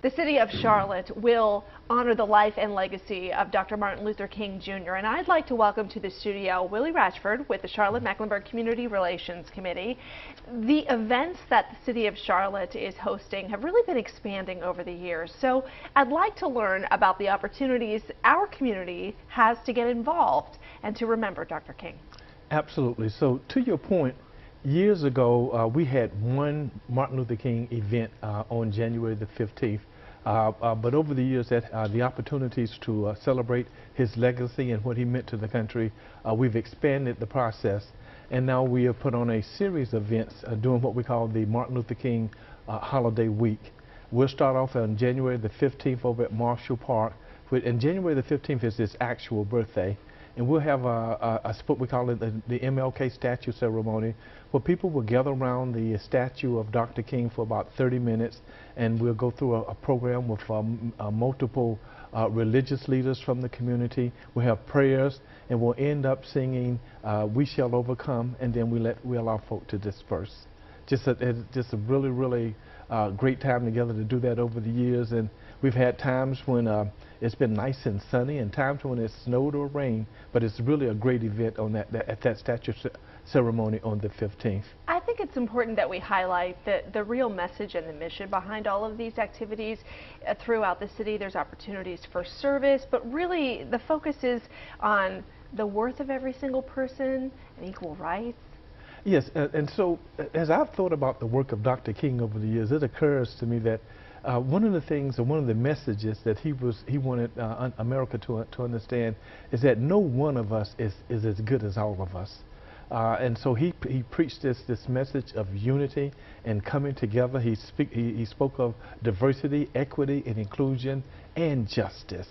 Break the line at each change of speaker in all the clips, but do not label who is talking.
The city of Charlotte will honor the life and legacy of Dr. Martin Luther King Jr. And I'd like to welcome to the studio Willie Ratchford with the Charlotte-Mecklenburg Community Relations Committee. The events that the city of Charlotte is hosting have really been expanding over the years. So I'd like to learn about the opportunities our community has to get involved and to remember Dr. King.
Absolutely. So to your point, years ago, we had one Martin Luther King event on January the 15th. But over the years, the opportunities to celebrate his legacy and what he meant to the country, we've expanded the process. And now we have put on a series of events doing what we call the Martin Luther King Holiday Week. We'll start off on January the 15th over at Marshall Park. And January the 15th is his actual birthday. And we'll have what we call it the MLK statue ceremony, where people will gather around the statue of Dr. King for about 30 minutes, and we'll go through a program with multiple religious leaders from the community. We'll have prayers, and we'll end up singing "We Shall Overcome," and then we allow folk to disperse. Just a really great time together to do that over the years. And we've had times when it's been nice and sunny, and times when it snowed or rained, but it's really a great event on at that statue ceremony on the 15th.
I think it's important that we highlight the real message and the mission behind all of these activities throughout the city. There's opportunities for service, but really the focus is on the worth of every single person and equal rights.
Yes, and so as I've thought about the work of Dr. King over the years, it occurs to me that one of the things, or one of the messages that he wanted America to understand is that no one of us is as good as all of us. And so he preached this message of unity and coming together. He spoke of diversity, equity, and inclusion, and justice.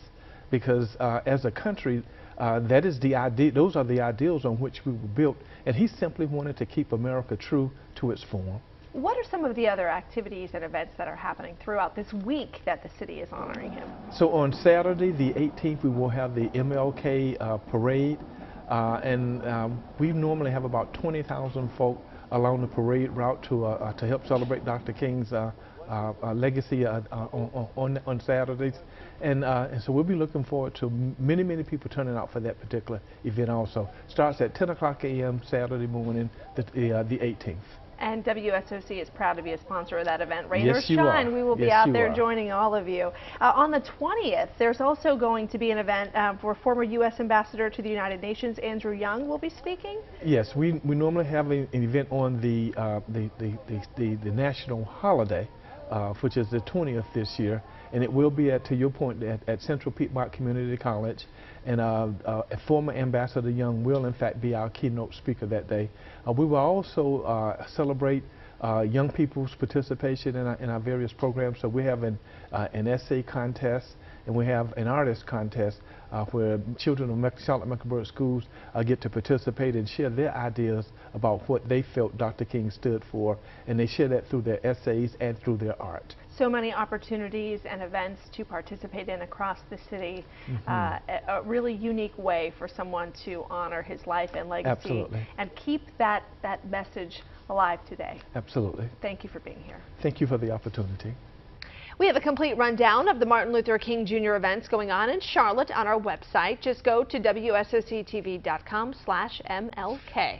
Because as a country, that is the idea. Those are the ideals on which we were built. And he simply wanted to keep America true to its form.
What are some of the other activities and events that are happening throughout this week that the city is honoring him?
So on Saturday, the 18th, we will have the MLK parade. We normally have about 20,000 folk along the parade route to help celebrate Dr. King's legacy on Saturdays. And so we'll be looking forward to many people turning out for that particular event also. Starts at 10 o'clock a.m. Saturday morning, the 18th.
And WSOC is proud to be a sponsor of that event. Rain or
Yes, you
shine,
are.
we will be
Yes,
out
you
there
are.
joining all of you. On the 20th, there's also going to be an event for former U.S. Ambassador to the United Nations, Andrew Young, will be speaking.
Yes, we normally have an event on the national holiday, which is the 20th this year, and it will be to your point, at Central Piedmont Community College. And a former Ambassador Young will in fact be our keynote speaker that day. We will also celebrate young people's participation in our various programs. So we have an essay contest, and we have an artist contest where children of Charlotte-Mecklenburg schools get to participate and share their ideas about what they felt Dr. King stood for, and they share that through their essays and through their art.
So many opportunities and events to participate in across the city. A really unique way for someone to honor his life and legacy.
Absolutely.
And keep that message alive today.
Absolutely.
Thank you for being here.
Thank you for the opportunity.
We have a complete rundown of the Martin Luther King Jr. events going on in Charlotte on our website. Just go to WSOCTV.com/MLK.